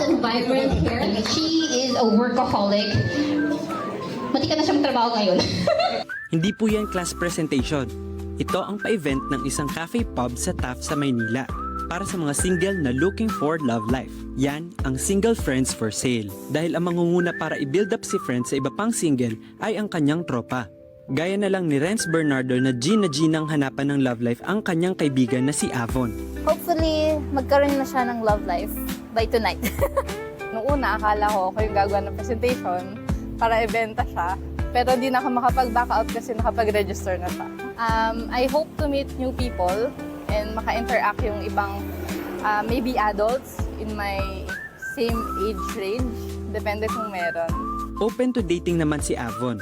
and vibrant hair. She is a workaholic. Mati ka na siya magtrabaho ngayon. Hindi po yan class presentation. Ito ang pa-event ng isang cafe pub sa Taft sa Maynila para sa mga single na looking for love life. Yan ang Single Friends for Sale. Dahil ang mangunguna para i-build up si Friends sa iba pang single ay ang kanyang tropa. Gaya na lang ni Renz Bernardo na Ginang hanapan ng love life ang kanyang kaibigan na si Avon. Hopefully, magkaroon na siya ng love life by tonight. Noong una, akala ko yung gagawa ng presentation para ibenta siya. Pero di na ako makapag-back out kasi nakapag-register na siya. I hope to meet new people and maka-interact yung ibang maybe adults in my same age range. Depende kung meron. Open to dating naman si Avon.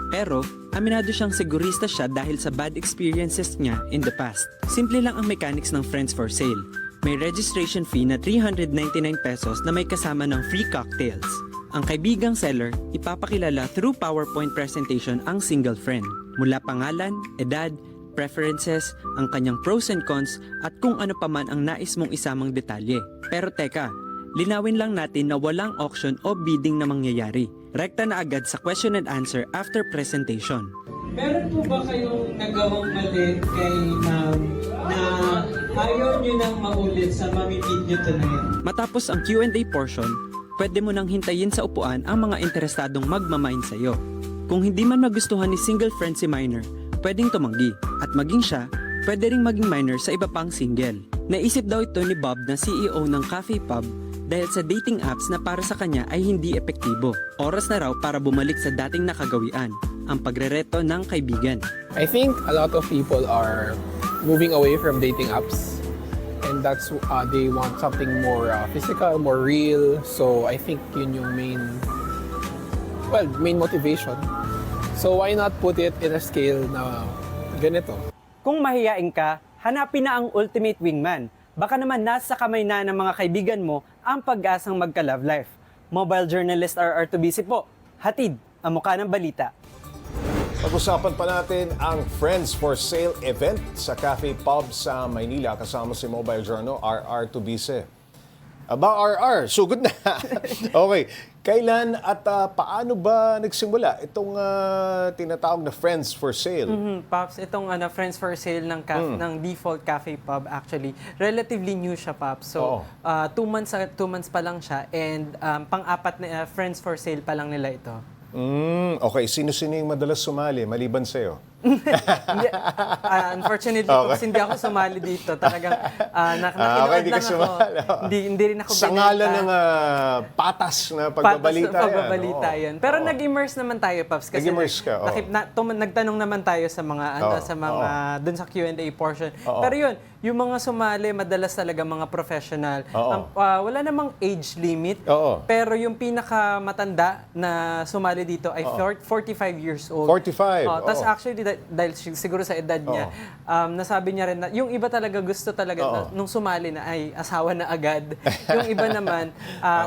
Pero, aminado siyang sigurista siya dahil sa bad experiences niya in the past. Simple lang ang mechanics ng Friends for Sale. May registration fee na 399 pesos na may kasama ng free cocktails. Ang kaibigang seller, ipapakilala through PowerPoint presentation ang single friend. Mula pangalan, edad, preferences, ang kanyang pros and cons, at kung ano pa man ang nais mong isamang detalye. Pero teka, linawin lang natin na walang auction o bidding na mangyayari. Rekta na agad sa question and answer after presentation. Meron po ba kayong nagawang mali kay ma'am na ayaw nyo nang maulit sa mamimit nyo tonight? Matapos ang Q&A portion, pwede mo nang hintayin sa upuan ang mga interesadong magmamind sa'yo. Kung hindi man magustuhan ni single friend si minor, pwedeng tumanggi. At maging siya, pwede ring maging minor sa iba pang single. Naisip daw ito ni Bob na CEO ng Cafe Pub dahil sa dating apps na para sa kanya ay hindi epektibo. Oras na raw para bumalik sa dating nakagawian, ang pagrereto ng kaibigan. I think a lot of people are moving away from dating apps. And that's, they want something more physical, more real. So I think yun yung main motivation. So why not put it in a scale na ganito? Kung mahiyain ka, hanapin na ang ultimate wingman. Baka naman nasa kamay na ng mga kaibigan mo ang pag-asang magka-love life. Mobile journalist RR Tubisi po. Hatid ang mukha ng balita. Pag-usapan pa natin ang Friends for Sale event sa Cafe Pub sa Maynila kasama si Mobile Journal RR Tubise. Aba RR, sugod na. Okay, kailan at paano ba nagsimula itong tinatawag na Friends for Sale? Pops, itong Friends for Sale ng, ng Default Cafe Pub actually, relatively new siya, Pops. So, 2 months pa lang siya and pang-apat na Friends for Sale pa lang nila ito. Okay, sino-sino yung madalas sumali maliban sa'yo? Unfortunately, Pops, hindi ako sumali dito. Talagang Okay, nakinood di ka lang ako. sumali. Hindi rin ako Sa ngalan ng patas na pagbabalita yan. Pagbabalita yan. Pero nag-immerse naman tayo, Pops. Kasi Nag-immerse ka, nagtanong naman tayo sa mga, dun sa Q&A portion. Pero yun, yung mga sumali, madalas talaga mga professional. Wala namang age limit. Pero yung pinakamatanda na sumali dito ay 45 years old. 45? Tapos actually, dahil siguro sa edad niya, nasabi niya rin na yung iba talaga gusto talaga nung sumali na ay asawa na agad. Yung iba naman,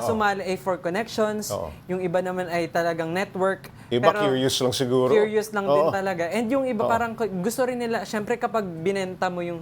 sumali ay for connections. Yung iba naman ay talagang network. Iba curious lang siguro. Curious lang din talaga. And yung iba parang gusto rin nila, syempre kapag binenta mo yung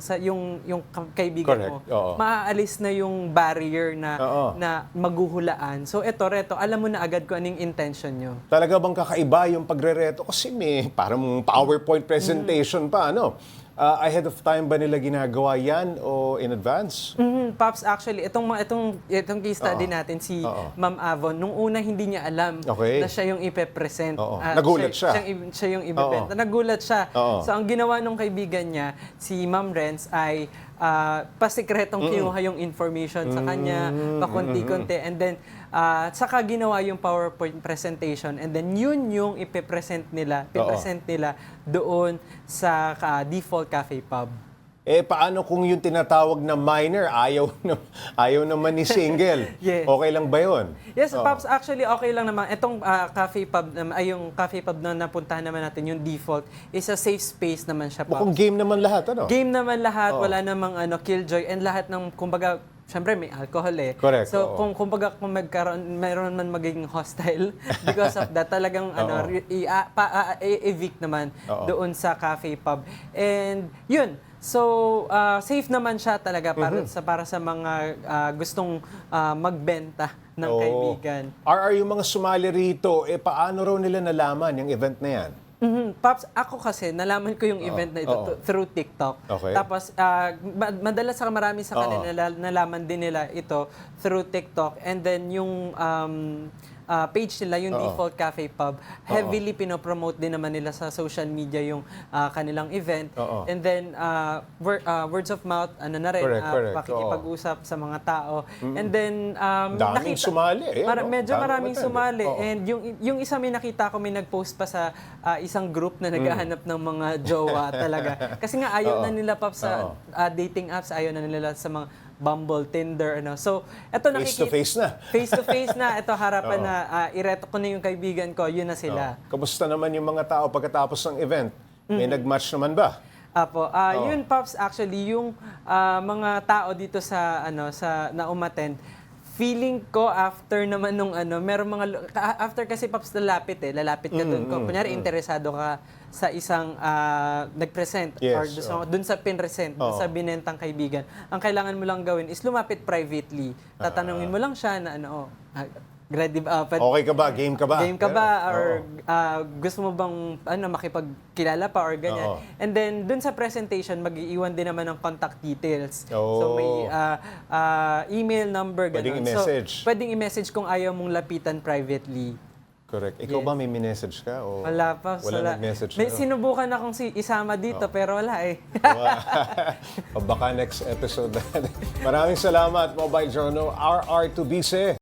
kaibigan mo, maaalis na yung barrier na maghuhulaan. So reto, alam mo na agad kung anong intention nyo. Talaga bang kakaiba yung pagrereto? Kasi may parang PowerPoint presentation pa, ano? Ahead of time ba nila ginagawa yan o in advance? Pops, actually, itong case study natin, si Ma'am Avon, nung una hindi niya alam na siya yung ipe-present. Nagulat siya. Siya yung ibebenta. Nagulat siya. So, ang ginawa nung kaibigan niya, si Ma'am Renz, ay pasikretong kinuha yung information sa kanya, pakunti-kunti, and then saka ginawa yung PowerPoint presentation, and then yun yung ipe-present nila doon sa Default Cafe Pub. Paano kung yung tinatawag na minor, ayaw naman ni single? Yes. Okay lang ba yun? Yes, Pops, actually okay lang naman. Itong Cafe Pub, yung Cafe Pub na napuntahan naman natin, yung Default, is a safe space naman siya, Pops. Mukhang game naman lahat, ano? Game naman lahat, wala namang killjoy, and lahat ng, kumbaga, syempre may alcohol eh. Correct. So kung meron man magiging hostile because of that, talagang i-evict naman doon sa Cafe Pub. And yun, So, safe naman siya talaga para sa mga gustong magbenta ng Oo. kaibigan. Yung mga sumali rito, paano raw nila nalaman yung event na yan? Pops, ako kasi, nalaman ko yung event na ito through TikTok. Okay. Tapos, madalas marami sa kanila, nalaman din nila ito through TikTok. And then, yung page nila, yung Default Cafe Pub, heavily pinopromote din naman nila sa social media yung kanilang event. And then, words of mouth, ano na rin, Correct. pakikipag-usap sa mga tao. And then, Daming sumali, medyo Daming maraming attend. sumali. Oo. And yung isa may nakita ko, may nag-post pa sa isang group na naghahanap ng mga jowa talaga. Kasi nga ayaw na nila pa sa dating apps, ayaw na nila sa mga Bumble, Tinder, ano. So, eto Face-to-face na. Face-to-face na. Ito harapan na, ireto ko na yung kaibigan ko, yun na sila. Kamusta naman yung mga tao pagkatapos ng event? May nag-match naman ba? Apo, yun Pops, actually yung mga tao dito sa na umattend, feeling ko after naman nung meron mga after kasi Pops lalapit ka doon. Kunyari interesado ka sa isang nag-present or dun sa pinresent, dun sa binentang kaibigan. Ang kailangan mo lang gawin is lumapit privately. Tatanungin mo lang siya na ready ba? Okay ka ba? Game ka ba? Game ka ba? Or gusto mo bang makipagkilala pa or ganyan? And then, dun sa presentation, mag-iiwan din naman ng contact details. So, may email number, Pwedeng gano'n. i-message. So, pwedeng i-message kung ayaw mong lapitan privately. Correct. Ikaw ba may message ka? O Wala pa. Wala nag-message May sa'yo? sinubukan akong isama dito, pero wala eh. O baka next episode. Maraming salamat, Mobile Journal. RR to Bise.